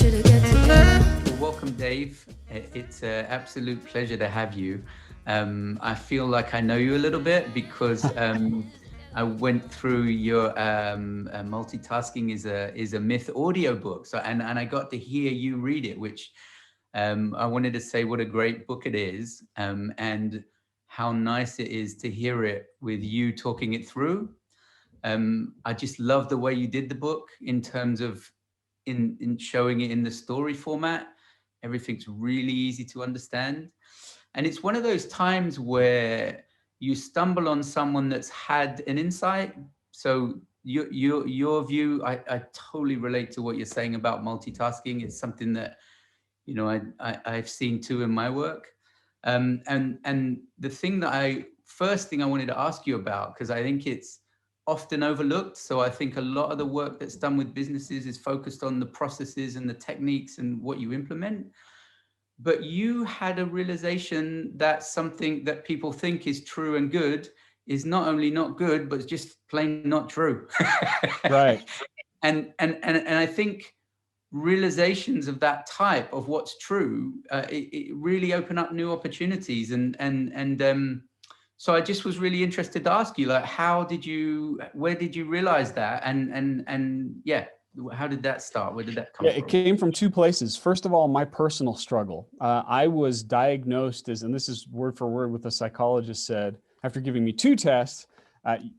you to get together. Well, welcome, Dave. It's an absolute pleasure to have you. I feel like I know you a little bit because I went through your multitasking is a myth audiobook. So and I got to hear you read it, which I wanted to say what a great book it is, and how nice it is to hear it with you talking it through. I just love the way you did the book in terms of in showing it in the story format. Everything's really easy to understand. And it's one of those times where you stumble on someone that's had an insight. So your view, I totally relate to what you're saying about multitasking. It's something that, you know, I've seen too in my work. And the thing that first thing I wanted to ask you about, because I think it's often overlooked. So I think a lot of the work that's done with businesses is focused on the processes and the techniques and what you implement. But you had a realization that something that people think is true and good is not only not good, but it's just plain not true. Right. And I think realizations of that type of what's true, it really open up new opportunities. So I just was really interested to ask you, like, where did you realize that? And yeah, how did that start? Where did that come from? It came from two places. First of all, my personal struggle. I was diagnosed as, and this is word for word what the psychologist said, after giving me 2 tests,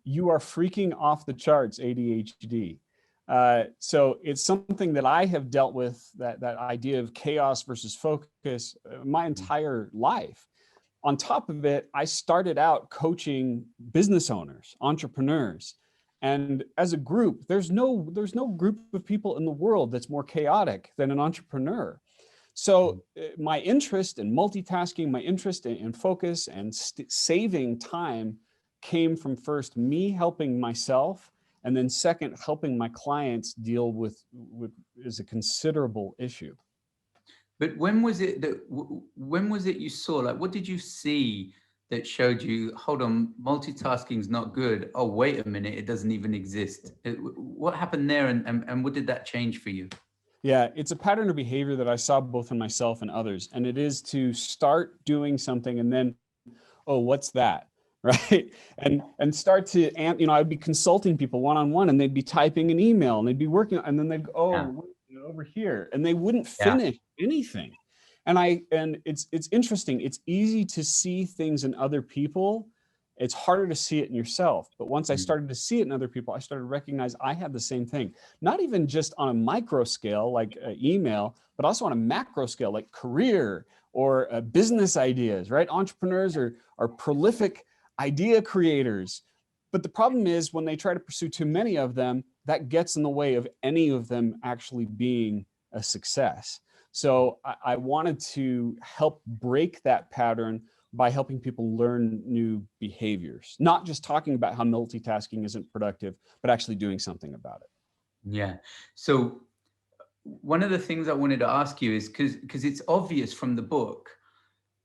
you are freaking off the charts, ADHD. So it's something that I have dealt with, that idea of chaos versus focus, my entire life. On top of it, I started out coaching business owners, entrepreneurs. And as a group, there's no group of people in the world that's more chaotic than an entrepreneur. So my interest in multitasking, my interest in focus and saving time came from first me helping myself, and then second, helping my clients deal with is a considerable issue. But when was it you saw, like, what did you see that showed you, hold on, multitasking's not good? Oh, wait a minute, it doesn't even exist. What happened there, and what did that change for you? Yeah, it's a pattern of behavior that I saw both in myself and others. And it is to start doing something and then, oh, what's that? Right? And start to, I'd be consulting people one-on-one, and they'd be typing an email and they'd be working, and then they'd go, oh, over here, and they wouldn't finish anything. And it's interesting. It's easy to see things in other people. It's harder to see it in yourself. But once I started to see it in other people, I started to recognize I had the same thing, not even just on a micro scale, like email, but also on a macro scale, like career or business ideas, right? Entrepreneurs are prolific idea creators. But the problem is when they try to pursue too many of them, that gets in the way of any of them actually being a success. So I wanted to help break that pattern by helping people learn new behaviors, not just talking about how multitasking isn't productive, but actually doing something about it. Yeah. So one of the things I wanted to ask you is, because it's obvious from the book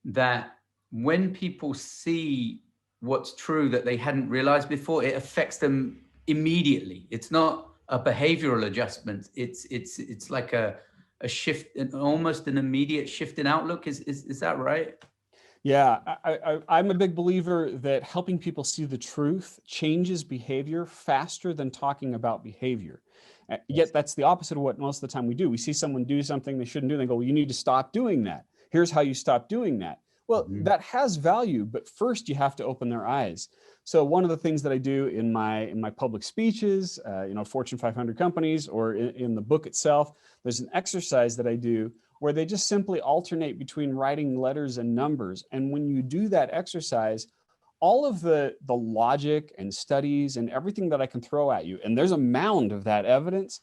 that when people see what's true that they hadn't realized before, it affects them immediately. It's not a behavioral adjustment. It's like a shift, almost an immediate shift in outlook. Is that right? Yeah, I'm a big believer that helping people see the truth changes behavior faster than talking about behavior. Yet that's the opposite of what most of the time we do. We see someone do something they shouldn't do, and they go, well, you need to stop doing that. Here's how you stop doing that. Well, that has value, but first you have to open their eyes. So one of the things that I do in my public speeches, Fortune 500 companies, or in the book itself, there's an exercise that I do where they just simply alternate between writing letters and numbers. And when you do that exercise, all of the logic and studies and everything that I can throw at you, and there's a mound of that evidence,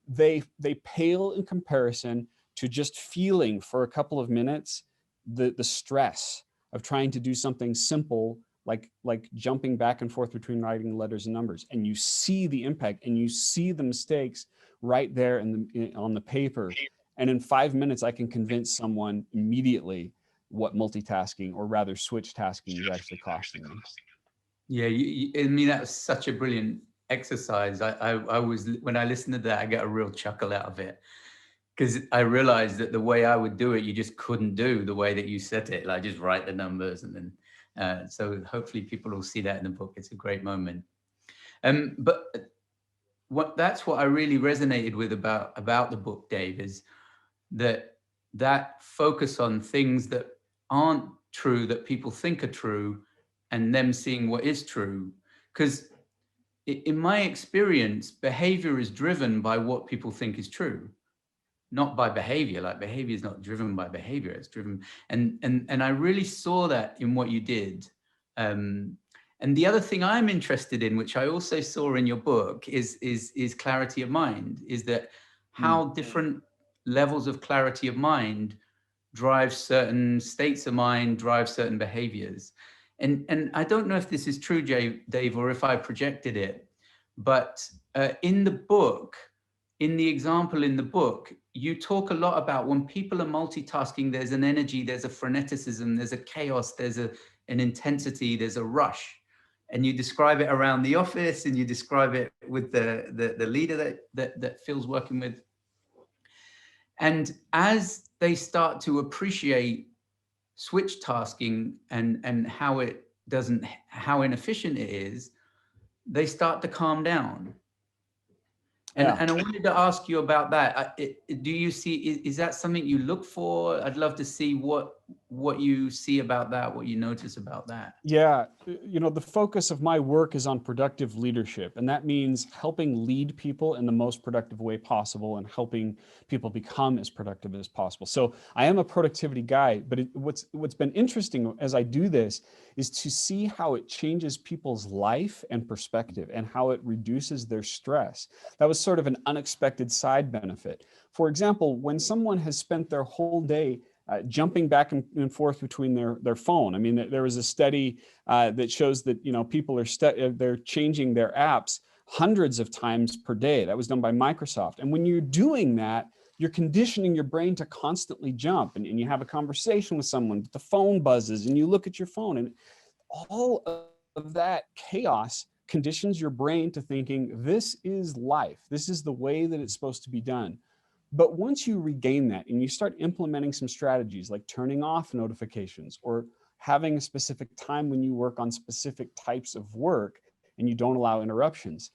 they pale in comparison to just feeling for a couple of minutes the stress of trying to do something simple like jumping back and forth between writing letters and numbers. And you see the impact and you see the mistakes right there on the paper. And in 5 minutes, I can convince someone immediately what multitasking, or rather switch tasking, is actually costing them. Yeah, I mean, that was such a brilliant exercise. I was, when I listened to that, I got a real chuckle out of it. because I realized that the way I would do it, you just couldn't do the way that you said it. Like just write the numbers and then, so hopefully people will see that in the book. It's a great moment. But that's what I really resonated with about the book, Dave, is that focus on things that aren't true, that people think are true, and them seeing what is true. Because in my experience, behavior is driven by what people think is true, not by behavior. Like behavior is not driven by behavior, it's driven. And I really saw that in what you did. And the other thing I'm interested in, which I also saw in your book, is clarity of mind, is that how different levels of clarity of mind drive certain states of mind, drive certain behaviors. And I don't know if this is true, Dave, or if I projected it, but in the book, in the example in the book, you talk a lot about when people are multitasking, there's an energy, there's a freneticism, there's a chaos, there's an intensity, there's a rush. And you describe it around the office, and you describe it with the leader that Phil's working with. And as they start to appreciate switch tasking and how inefficient it is, they start to calm down. And, Yeah. and I wanted to ask you about that. Do you see, is that something you look for? I'd love to see what you see about that, what you notice about that. Yeah, the focus of my work is on productive leadership, and that means helping lead people in the most productive way possible and helping people become as productive as possible. So I am a productivity guy, but what's been interesting as I do this is to see how it changes people's life and perspective and how it reduces their stress. That was sort of an unexpected side benefit. For example, when someone has spent their whole day jumping back and forth between their phone. I mean, there was a study that shows that people they're changing their apps hundreds of times per day. That was done by Microsoft. And when you're doing that, you're conditioning your brain to constantly jump. And you have a conversation with someone, but the phone buzzes, and you look at your phone, and all of that chaos conditions your brain to thinking this is life. This is the way that it's supposed to be done. But once you regain that and you start implementing some strategies like turning off notifications or having a specific time when you work on specific types of work and you don't allow interruptions,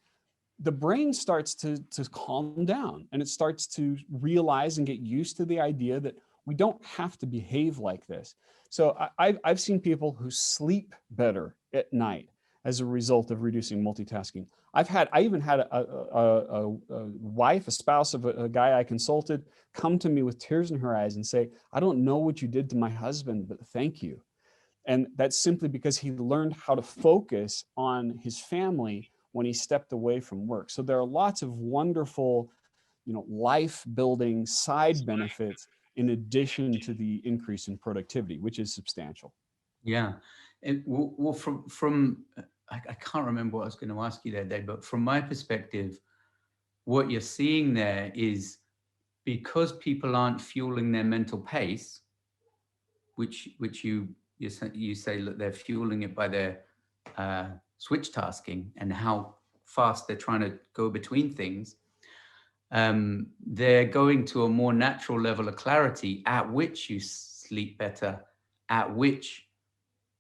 the brain starts to calm down, and it starts to realize and get used to the idea that we don't have to behave like this. So I've seen people who sleep better at night as a result of reducing multitasking. I even had a wife, a spouse of a guy I consulted, come to me with tears in her eyes and say, "I don't know what you did to my husband, but thank you." And that's simply because he learned how to focus on his family when he stepped away from work. So there are lots of wonderful, life building side benefits in addition to the increase in productivity, which is substantial. Yeah. And well, from I can't remember what I was going to ask you that day, but from my perspective, what you're seeing there is because people aren't fueling their mental pace, which you say, look, they're fueling it by their switch tasking and how fast they're trying to go between things. They're going to a more natural level of clarity at which you sleep better, at which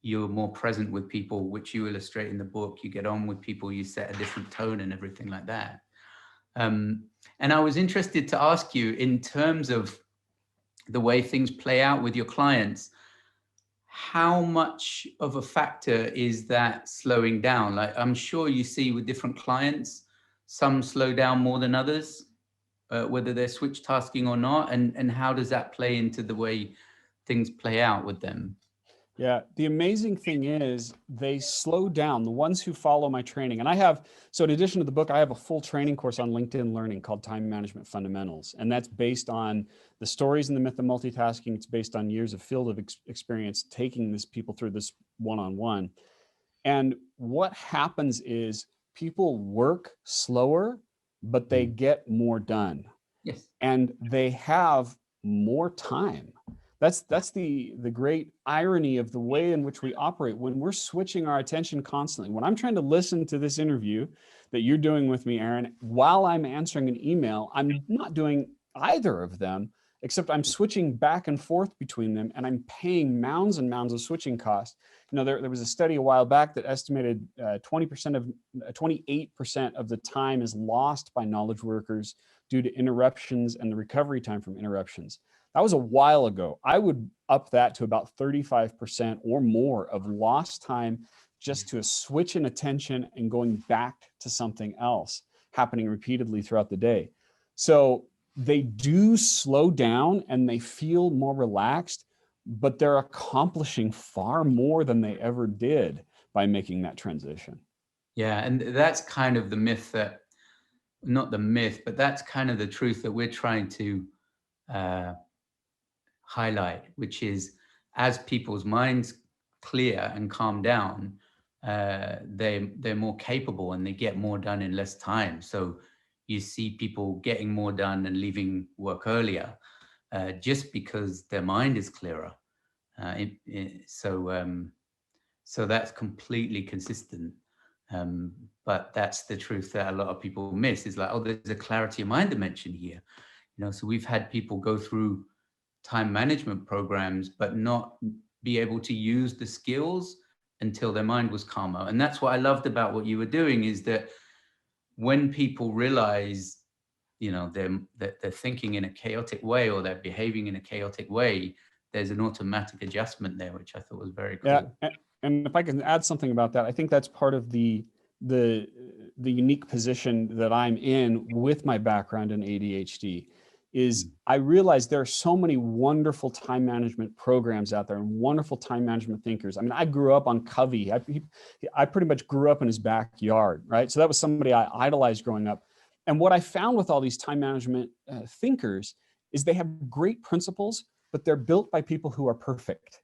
you're more present with people, which you illustrate in the book. You get on with people, you set a different tone and everything like that. And I was interested to ask you, in terms of the way things play out with your clients, how much of a factor is that slowing down? Like, I'm sure you see with different clients, some slow down more than others, whether they're switch tasking or not. And how does that play into the way things play out with them? Yeah, the amazing thing is they slow down, the ones who follow my training. And so in addition to the book, I have a full training course on LinkedIn Learning called Time Management Fundamentals. And that's based on the stories in the Myth of Multitasking. It's based on years of field of experience taking people through this one-on-one. And what happens is people work slower, but they get more done. Yes. And they have more time. That's the great irony of the way in which we operate when we're switching our attention constantly. When I'm trying to listen to this interview that you're doing with me, Aaron, while I'm answering an email, I'm not doing either of them, except I'm switching back and forth between them, and I'm paying mounds and mounds of switching costs. You know, there was a study a while back that estimated 28% of the time is lost by knowledge workers due to interruptions and the recovery time from interruptions. That was a while ago. I would up that to about 35% or more of lost time just to a switch in attention and going back to something else, happening repeatedly throughout the day. So they do slow down and they feel more relaxed, but they're accomplishing far more than they ever did by making that transition. Yeah, and that's kind of the myth that, not the myth, but that's kind of the truth that we're trying to highlight, which is as people's minds clear and calm down, they're more capable and they get more done in less time. So you see people getting more done and leaving work earlier, just because their mind is clearer. So that's completely consistent. But that's the truth that a lot of people miss, is like, oh, there's a clarity of mind dimension here. You know, so we've had people go through time management programs, but not be able to use the skills until their mind was calmer. And that's what I loved about what you were doing, is that when people realize, you know, they're thinking in a chaotic way or they're behaving in a chaotic way, there's an automatic adjustment there, which I thought was very cool. Yeah, and if I can add something about that, I think that's part of the unique position that I'm in with my background in ADHD. Is I realize there are so many wonderful time management programs out there and wonderful time management thinkers. I mean, I grew up on Covey. I pretty much grew up in his backyard, right? So that was somebody I idolized growing up. And what I found with all these time management thinkers is they have great principles, but they're built by people who are perfect,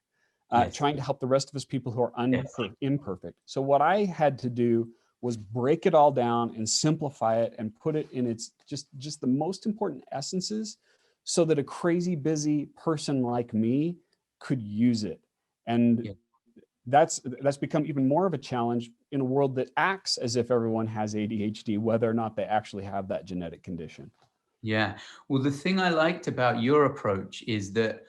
Yes. trying to help the rest of us people who are Yes. imperfect. So what I had to do was break it all down and simplify it and put it in its just the most important essences, so that a crazy busy person like me could use it. And Yeah. that's become even more of a challenge in a world that acts as if everyone has ADHD, whether or not they actually have that genetic condition. Yeah. Well, the thing I liked about your approach is that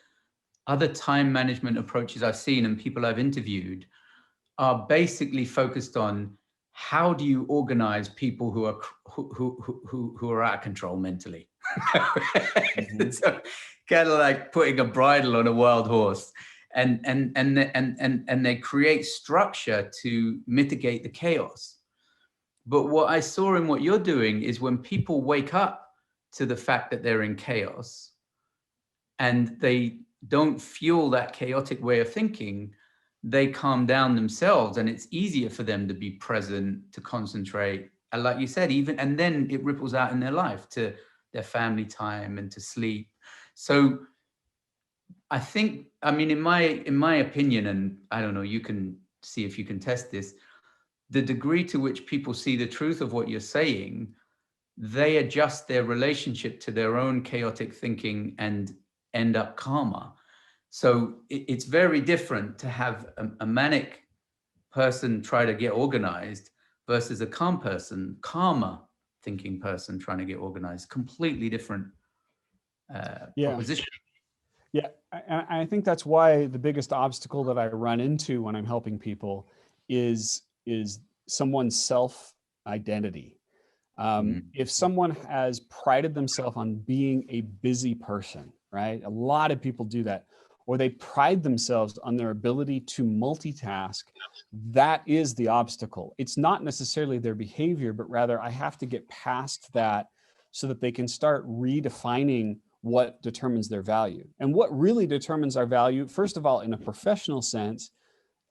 other time management approaches I've seen and people I've interviewed are basically focused on how do you organize people who are out of control mentally. Mm-hmm. So kind of like putting a bridle on a wild horse, and they create structure to mitigate the chaos. But what I saw in what you're doing is when people wake up to the fact that they're in chaos and they don't fuel that chaotic way of thinking, they calm down themselves and it's easier for them to be present, to concentrate. And like you said, even, and then it ripples out in their life to their family time and to sleep. So I think, I mean, in my opinion, and I don't know, you can see if you can test this, the degree to which people see the truth of what you're saying, they adjust their relationship to their own chaotic thinking and end up calmer. So it's very different to have a manic person try to get organized versus a calmer thinking person trying to get organized. Completely different Yeah. proposition. Yeah, I think that's why the biggest obstacle that I run into when I'm helping people is someone's self identity. If someone has prided themselves on being a busy person, right? A lot of people do that, or they pride themselves on their ability to multitask. That is the obstacle. It's not necessarily their behavior, but rather I have to get past that so that they can start redefining what determines their value. And what really determines our value, first of all, in a professional sense,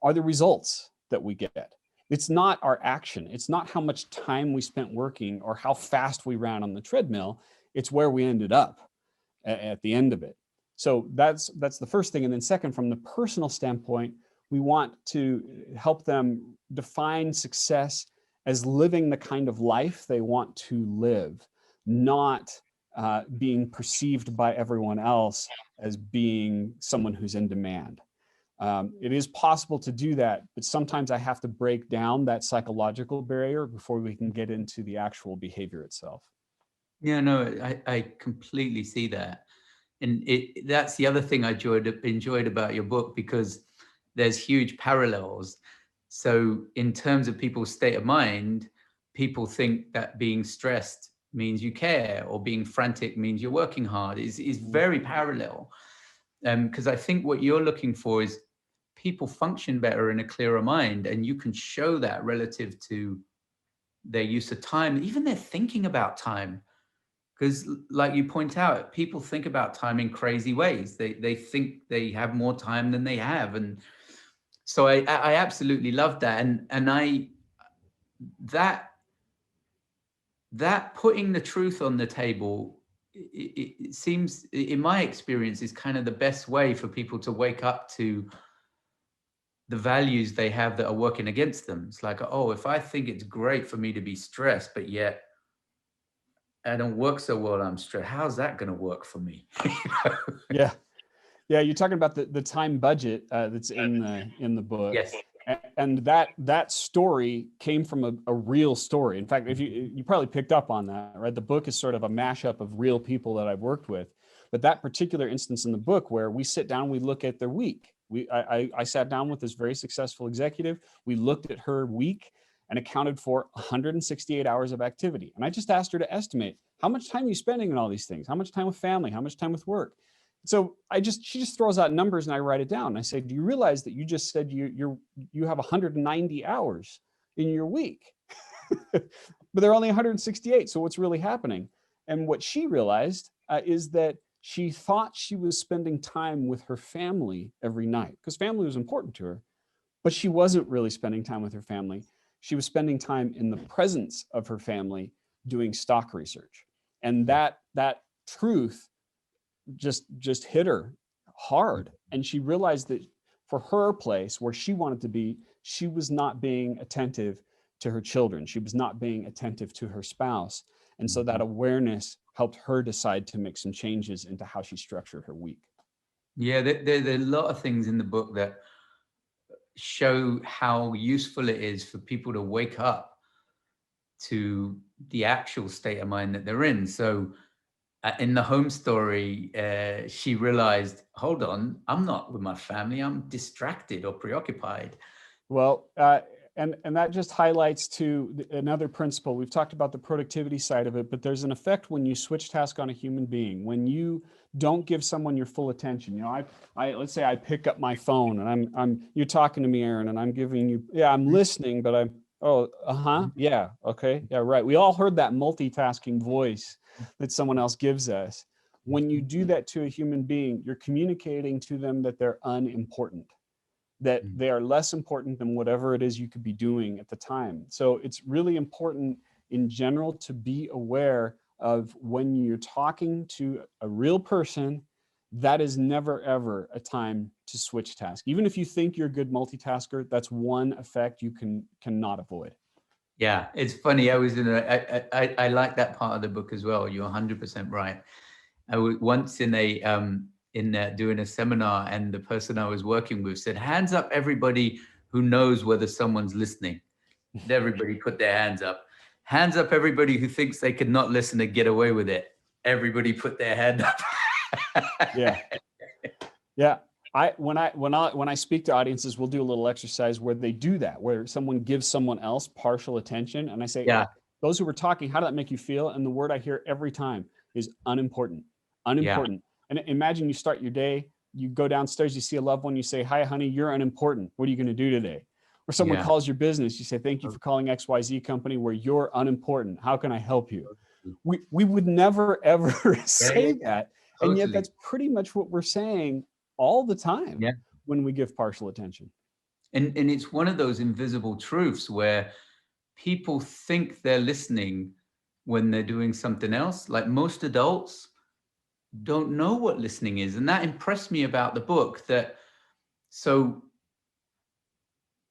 are the results that we get. It's not our action. It's not how much time we spent working or how fast we ran on the treadmill. It's where we ended up at the end of it. So that's the first thing. And then second, from the personal standpoint, we want to help them define success as living the kind of life they want to live, not being perceived by everyone else as being someone who's in demand. It is possible to do that, but sometimes I have to break down that psychological barrier before we can get into the actual behavior itself. Yeah, no, I completely see that. And that's the other thing I enjoyed about your book, because there's huge parallels. So in terms of people's state of mind, people think that being stressed means you care, or being frantic means you're working hard. Is very parallel. Because I think what you're looking for is people function better in a clearer mind, and you can show that relative to their use of time, even their thinking about time. Because, like you point out, people think about time in crazy ways. They think they have more time than they have, and so I absolutely love that. And I that that putting the truth on the table, it seems, in my experience, is kind of the best way for people to wake up to the values they have that are working against them. It's like, oh, if I think it's great for me to be stressed, but yet I don't work so well, I'm stressed, how's that going to work for me? Yeah. Yeah, you're talking about the time budget that's in the book, Yes. and that story came from a real story. In fact, if you probably picked up on that, right? The book is sort of a mashup of real people that I've worked with, but that particular instance in the book where we sit down, we look at their week. I sat down with this very successful executive. We looked at her week and accounted for 168 hours of activity, and I just asked her to estimate how much time are you spending on all these things, how much time with family, how much time with work. So she just throws out numbers and I write it down. And I say, do you realize that you just said you have 190 hours in your week, but they're only 168. So what's really happening? And what she realized is that she thought she was spending time with her family every night, because family was important to her, but she wasn't really spending time with her family. She was spending time in the presence of her family doing stock research. And that truth just hit her hard, and she realized that for her place where she wanted to be, she was not being attentive to her children, she was not being attentive to her spouse, and so that awareness helped her decide to make some changes into how she structured her week. Yeah, there are a lot of things in the book that show how useful it is for people to wake up to the actual state of mind that they're in. So in the home story, she realized, hold on, I'm not with my family, I'm distracted or preoccupied. Well, and that just highlights to another principle. We've talked about the productivity side of it, but there's an effect when you switch task on a human being. When you don't give someone your full attention. You know, I let's say I pick up my phone and you're talking to me, Aaron, and I'm giving you, yeah, I'm listening, but yeah, okay, yeah, right. We all heard that multitasking voice that someone else gives us. When you do that to a human being, you're communicating to them that they're unimportant, that they are less important than whatever it is you could be doing at the time. So it's really important in general to be aware of when you're talking to a real person, that is never ever a time to switch task. Even if you think you're a good multitasker, that's one effect you cannot avoid. Yeah, it's funny. I like that part of the book as well. You're 100% right. I was once doing a seminar, and the person I was working with said, "Hands up, everybody who knows whether someone's listening." And everybody put their hands up. Hands up, everybody who thinks they could not listen and get away with it. Everybody put their hand up. Yeah. Yeah. When I speak to audiences, we'll do a little exercise where they do that, where someone gives someone else partial attention. And I say, Yeah, those who were talking, how did that make you feel? And the word I hear every time is unimportant, yeah, unimportant. And imagine you start your day, you go downstairs, you see a loved one, you say, hi, honey, you're unimportant. What are you going to do today? Or someone yeah. calls your business, you say, thank you for calling XYZ company where you're unimportant. How can I help you? We would never, ever say that. And yet Totally. that's pretty much what we're saying all the time Yeah. when we give partial attention. And it's one of those invisible truths where people think they're listening when they're doing something else. Like, most adults don't know what listening is. And that impressed me about the book, that so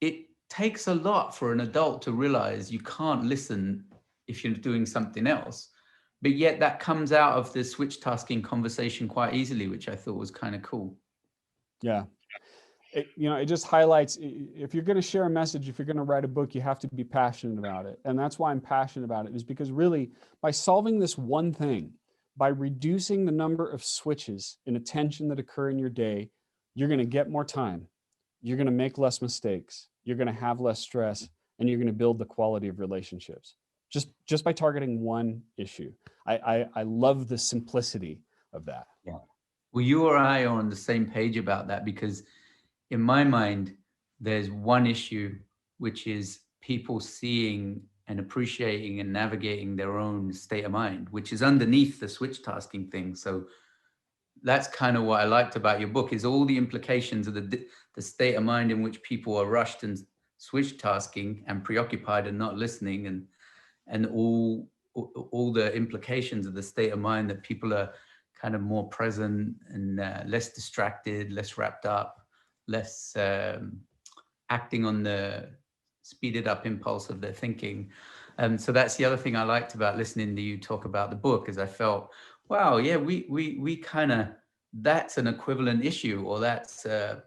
it takes a lot for an adult to realize you can't listen if you're doing something else. But yet that comes out of the switch tasking conversation quite easily, which I thought was kind of cool. Yeah. it just highlights, if you're going to share a message, if you're going to write a book, you have to be passionate about it. And that's why I'm passionate about it, is because really by solving this one thing, by reducing the number of switches in attention that occur in your day, you're going to get more time. You're going to make less mistakes. You're going to have less stress, and you're going to build the quality of relationships just by targeting one issue. I love the simplicity of that. Yeah. Well, you or I are on the same page about that, because in my mind, there's one issue, which is people seeing and appreciating and navigating their own state of mind, which is underneath the switch tasking thing. So that's kind of what I liked about your book, is all the implications of the state of mind in which people are rushed and switch tasking and preoccupied and not listening, and all the implications of the state of mind that people are kind of more present and less distracted, less wrapped up, less acting on the speeded up impulse of their thinking. So that's the other thing I liked about listening to you talk about the book, is I felt, wow, yeah, we kind of, that's an equivalent issue, or that's a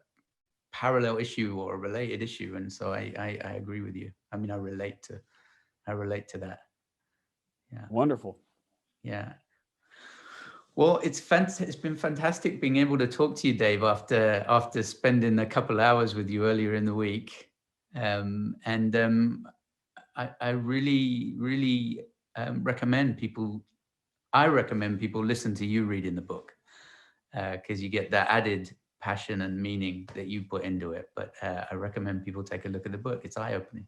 parallel issue or a related issue. And so I agree with you. I mean, I relate to that. Yeah. Wonderful. Yeah. Well, it's been fantastic being able to talk to you, Dave, after spending a couple hours with you earlier in the week. I really recommend people listen to you reading the book, because you get that added passion and meaning that you put into it. But I recommend people take a look at the book. It's eye-opening.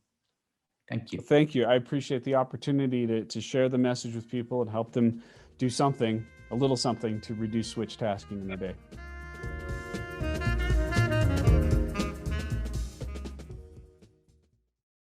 Thank you. Thank you. I appreciate the opportunity to share the message with people and help them do something, a little something, to reduce switch tasking in their day.